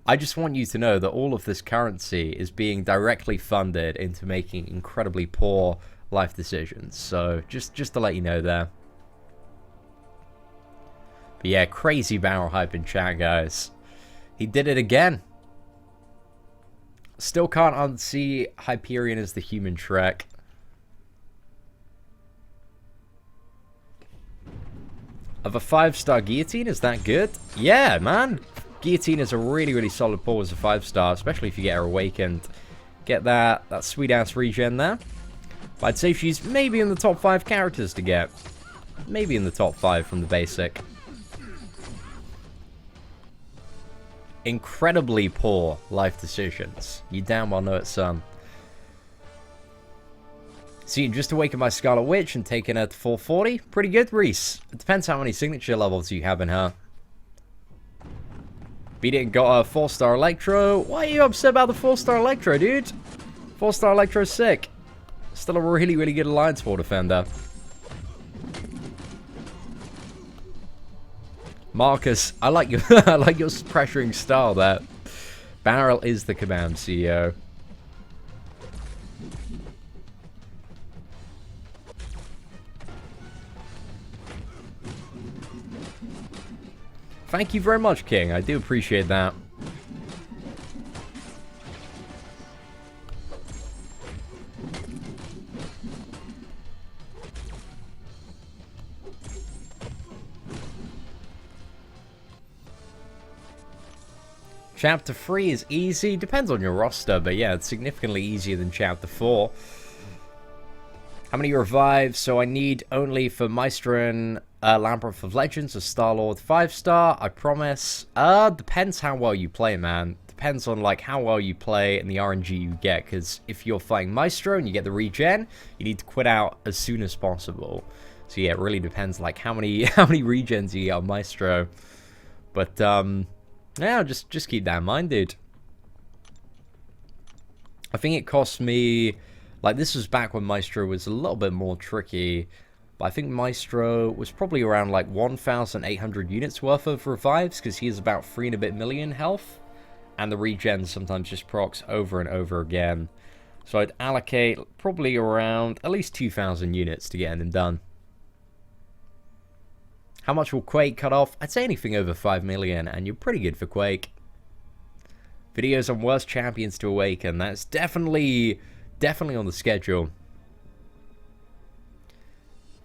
[SPEAKER 1] I just want you to know that all of this currency is being directly funded into making incredibly poor life decisions. So, just to let you know there. But yeah, crazy barrel hype in chat, guys. He did it again. Still can't unsee Hyperion as the human Shrek. Of a 5-star guillotine, is that good? Yeah, man. Guillotine is a really solid pull as a 5-star, especially if you get her awakened. Get that sweet ass regen there. But I'd say she's maybe in the top 5 characters to get. Maybe in the top 5 from the basic. Incredibly poor life decisions. You damn well know it, son. So you just awaken my Scarlet Witch and taking her to 440. Pretty good, Reese. It depends how many signature levels you have in her. Beat it and got a 4-star Electro. Why are you upset about the 4-star Electro, dude? 4-star Electro's sick. Still a really good Alliance War defender. Marcus, I like your I like your pressuring style there. Barrel is the command, CEO. Thank you very much, King. I do appreciate that. Chapter 3 is easy. Depends on your roster, but yeah, it's significantly easier than Chapter 4. How many revives? So I need only for Maestro and Labyrinth of Legends, a Star-Lord 5-star, I promise. Depends how well you play, man. Depends on, like, how well you play and the RNG you get, because if you're fighting Maestro and you get the regen, you need to quit out as soon as possible. So yeah, it really depends, like, how many regens you get on Maestro. But, yeah, just keep that in mind, dude. I think it cost me... Like, this was back when Maestro was a little bit more tricky. But I think Maestro was probably around, like, 1,800 units worth of revives, because he has about 3 and a bit million health. And the regen sometimes just procs over and over again. So I'd allocate probably around at least 2,000 units to get him done. How much will Quake cut off? I'd say anything over 5 million, and you're pretty good for Quake. Videos on worst champions to awaken. That's definitely on the schedule.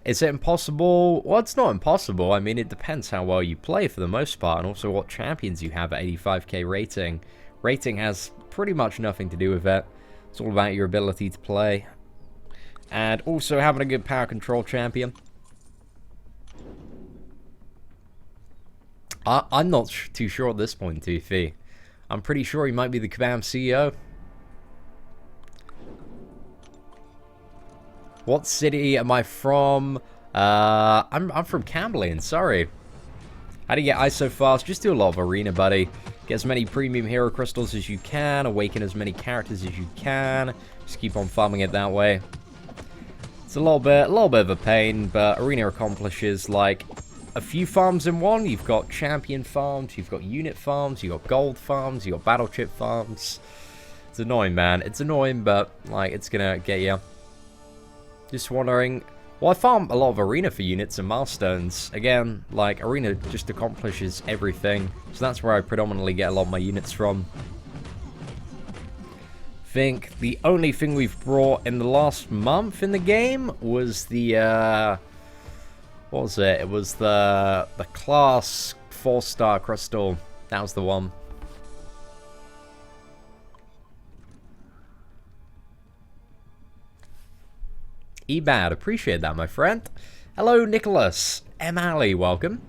[SPEAKER 1] Is it impossible? Well, it's not impossible. I mean, it depends how well you play for the most part, and also what champions you have at 85k rating. Rating has pretty much nothing to do with it. It's all about your ability to play. And also having a good power control champion. I'm not too sure at this point, Toothy. I'm pretty sure he might be the Kabam CEO. What city am I from? I'm from Camberley, sorry. How do you get ice so fast? Just do a lot of arena, buddy. Get as many premium hero crystals as you can. Awaken as many characters as you can. Just keep on farming it that way. It's a little bit of a pain, but arena accomplishes like a few farms in one. You've got champion farms, you've got unit farms, you've got gold farms, you've got battle chip farms. It's annoying, man. It's annoying, but like it's gonna get you. Just wondering. Well, I farm a lot of arena for units and milestones. Again, like arena just accomplishes everything, so that's where I predominantly get a lot of my units from. Think the only thing we've brought in the last month in the game was the what was it? It was the class 4-star crystal. That was the one. Ebad, appreciate that, my friend. Hello, Nicholas. M. Alley, welcome.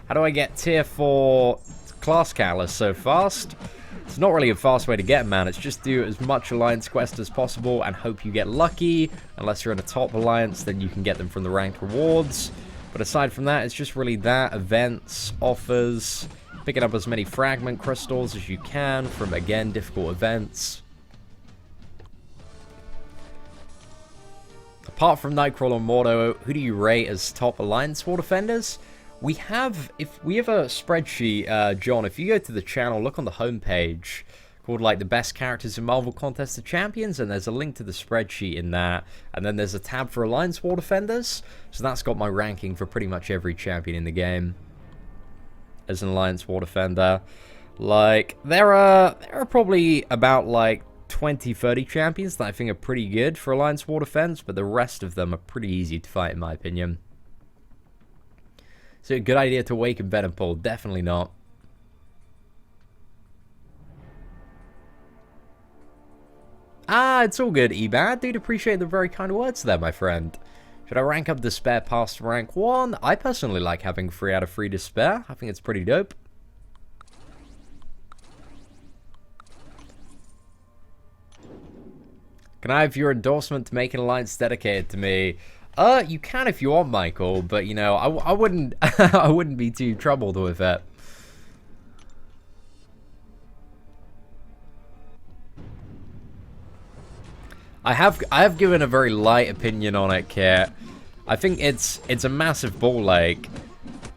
[SPEAKER 1] How do I get tier 4 class catalyst so fast? It's not really a fast way to get them, man. It's just do as much alliance quest as possible and hope you get lucky. Unless you're in a top alliance, then you can get them from the ranked rewards. But aside from that, it's just really that. Events, offers, picking up as many fragment crystals as you can from, again, difficult events. Apart from Nightcrawler and Mordo, who do you rate as top alliance war defenders? We have a spreadsheet, John. If you go to the channel, look on the homepage called like the best characters in Marvel Contest of Champions, and there's a link to the spreadsheet in that, and then there's a tab for alliance war defenders. So that's got my ranking for pretty much every champion in the game as an alliance war defender. Like there are probably about like 20-30 champions that I think are pretty good for alliance war defense, but the rest of them are pretty easy to fight in my opinion. So a good idea to awaken Venompool? Definitely not. It's all good, Ebad. Dude, appreciate the very kind words there, my friend. Should I rank up Despair past rank 1? I personally like having 3 out of 3 Despair. I think it's pretty dope. Can I have your endorsement to make an alliance dedicated to me? You can if you want, Michael, but you know, I wouldn't I wouldn't be too troubled with it. I have given a very light opinion on it, Kit. I think it's a massive ball lake.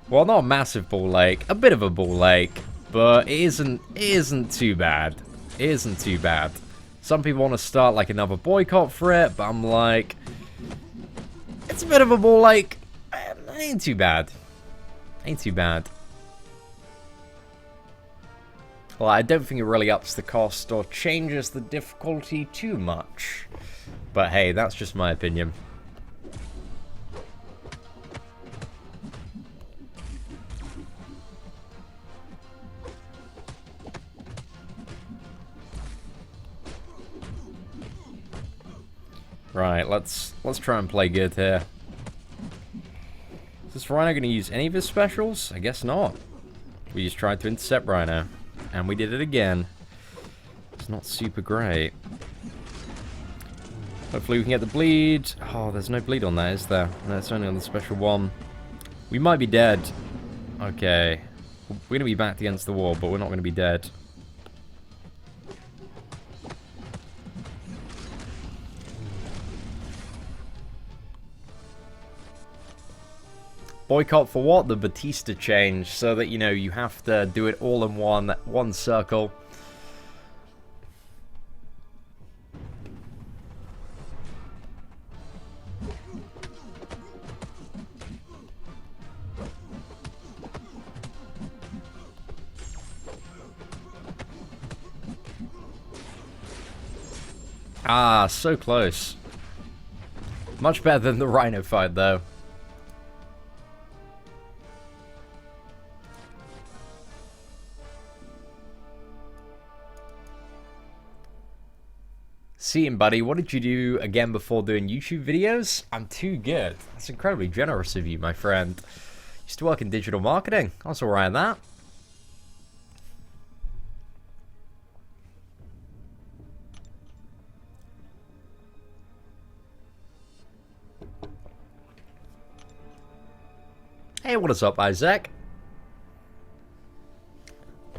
[SPEAKER 1] Well, not a massive ball lake, a bit of a ball lake, but it isn't too bad. It isn't too bad. Some people want to start like another boycott for it, but I'm like, it's a bit of a ball lake. Ain't too bad. Ain't too bad. Well, I don't think it really ups the cost or changes the difficulty too much. But hey, that's just my opinion. Right, let's try and play good here. Is this Rhino going to use any of his specials? I guess not. We just tried to intercept Rhino. And we did it again. It's not super great. Hopefully we can get the bleed. Oh, there's no bleed on that, is there? No, it's only on the special one. We might be dead. Okay. We're going to be backed against the wall, but we're not going to be dead. Boycott for what? The Bautista change, so that, you know, you have to do it all in one circle. Ah, so close. Much better than the Rhino fight, though. See him, buddy. What did you do again before doing YouTube videos? I'm too good. That's incredibly generous of you, my friend. Used to work in digital marketing. I was alright at that. Hey, what is up, Isaac?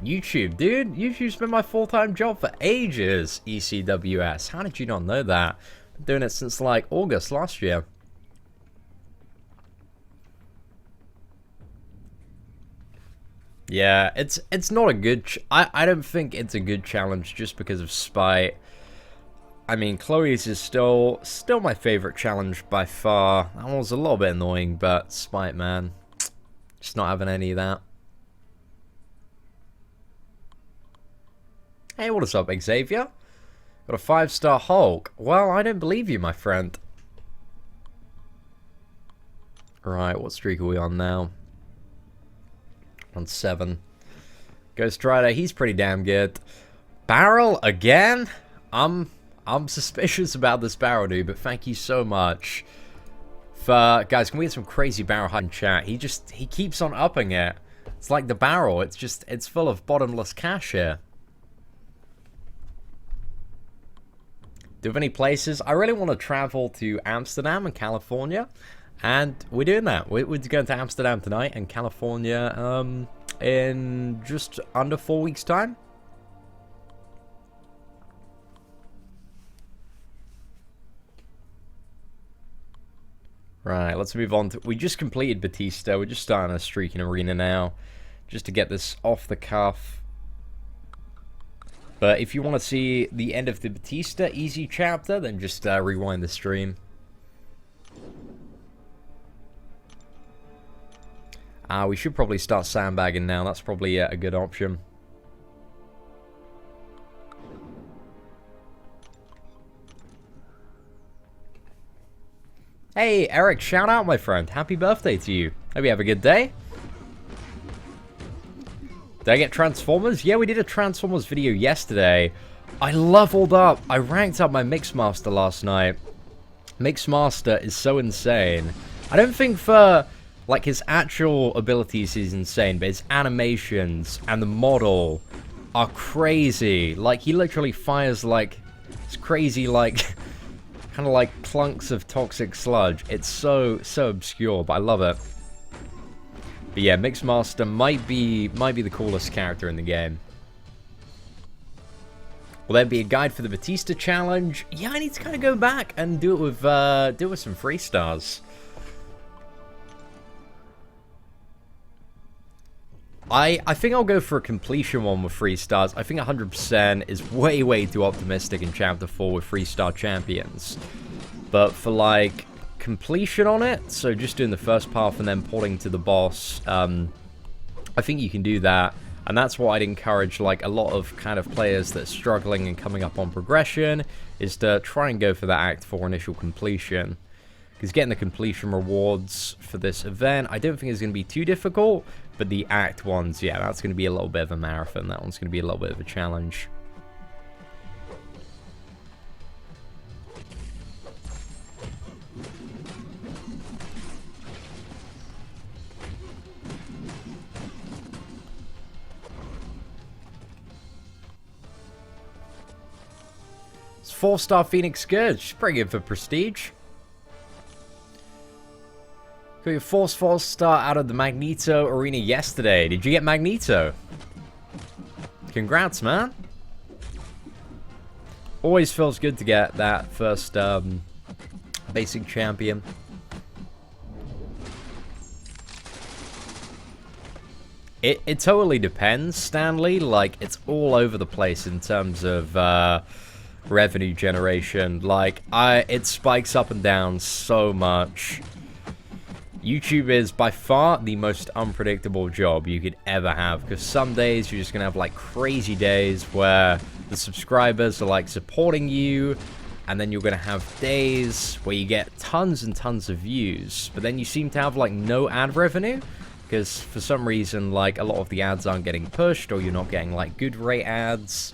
[SPEAKER 1] YouTube, dude. YouTube's been my full-time job for ages, ECWS. How did you not know that? Been doing it since, like, August last year. Yeah, it's not a good... I don't think it's a good challenge just because of spite. I mean, Chloe's is still my favorite challenge by far. That one was a little bit annoying, but spite, man. Just not having any of that. Hey, what is up, Xavier? Got a 5-star Hulk. Well, I don't believe you, my friend. Right, what streak are we on now? On 7. Ghost Rider, he's pretty damn good. Barrel again? I'm suspicious about this barrel, dude, but thank you so much. Guys, can we get some crazy barrel hype in chat? He keeps on upping it. It's like the barrel, it's full of bottomless cash here. Do you have any places? I really want to travel to Amsterdam and California, and we're doing that. We're going to Amsterdam tonight and California in just under 4 weeks' time. Right, let's move on to... We just completed Bautista. We're just starting a streaking arena now, just to get this off the cuff. But if you want to see the end of the Bautista easy chapter, then just rewind the stream. We should probably start sandbagging now. That's probably a good option. Hey, Eric, shout out, my friend. Happy birthday to you. Hope you have a good day. Did I get Transformers? Yeah, we did a Transformers video yesterday. I leveled up. I ranked up my Mixmaster last night. Mixmaster is so insane. I don't think for, like, his actual abilities he's insane, but his animations and the model are crazy. Like, he literally fires, like, it's crazy, like, kind of like clunks of toxic sludge. It's so obscure, but I love it. But yeah, Mixmaster might be the coolest character in the game. Will there be a guide for the Bautista challenge? Yeah, I need to kind of go back and do it with some free stars. I think I'll go for a completion one with 3 stars. I think 100% is way too optimistic in Chapter 4 with 3-star champions. But for, like, completion on it, so just doing the first path and then porting to the boss, I think you can do that. And that's what I'd encourage, like, a lot of kind of players that are struggling and coming up on progression, is to try and go for that Act 4 initial completion. Because getting the completion rewards for this event, I don't think it's going to be too difficult. But the Act ones, yeah, that's going to be a little bit of a marathon. That one's going to be a little bit of a challenge. It's 4-star Phoenix Scourge. Pretty good for prestige. Got your 4-star out of the Magneto arena yesterday. Did you get Magneto? Congrats, man. Always feels good to get that first basic champion. It totally depends, Stanley. Like, it's all over the place in terms of revenue generation. Like, it spikes up and down so much. YouTube is by far the most unpredictable job you could ever have, because some days you're just gonna have like crazy days where the subscribers are like supporting you, and then you're gonna have days where you get tons and tons of views, but then you seem to have like no ad revenue because for some reason like a lot of the ads aren't getting pushed, or you're not getting like good rate ads.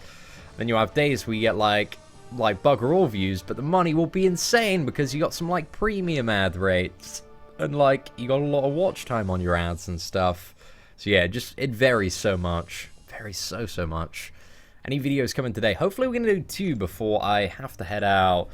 [SPEAKER 1] Then you have days where you get like bugger all views, but the money will be insane because you got some like premium ad rates. And, like, you got a lot of watch time on your ads and stuff. So, yeah, it varies so much. Varies so much. Any videos coming today? Hopefully we're going to do 2 before I have to head out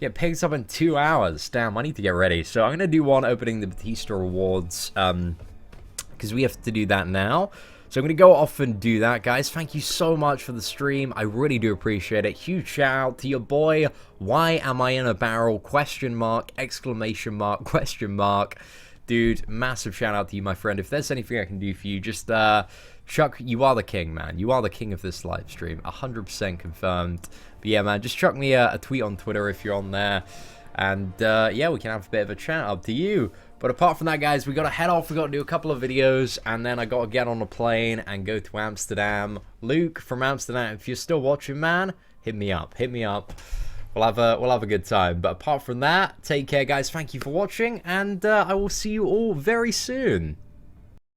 [SPEAKER 1] Get picked up in 2 hours. Damn, I need to get ready. So I'm going to do one opening the Bautista rewards, because we have to do that now. So I'm going to go off and do that, guys. Thank you so much for the stream. I really do appreciate it. Huge shout out to your boy. Why am I in a barrel? Question mark, exclamation mark, question mark. Dude, massive shout out to you, my friend. If there's anything I can do for you, just, Chuck, you are the king, man. You are the king of this live stream. 100% confirmed. But yeah, man, just chuck me a tweet on Twitter if you're on there. And, yeah, we can have a bit of a chat. Up to you. But apart from that, guys, we got to head off. We got to do a couple of videos. And then I got to get on a plane and go to Amsterdam. Luke from Amsterdam, if you're still watching, man, hit me up. Hit me up. We'll have a good time. But apart from that, take care, guys. Thank you for watching. And I will see you all very soon.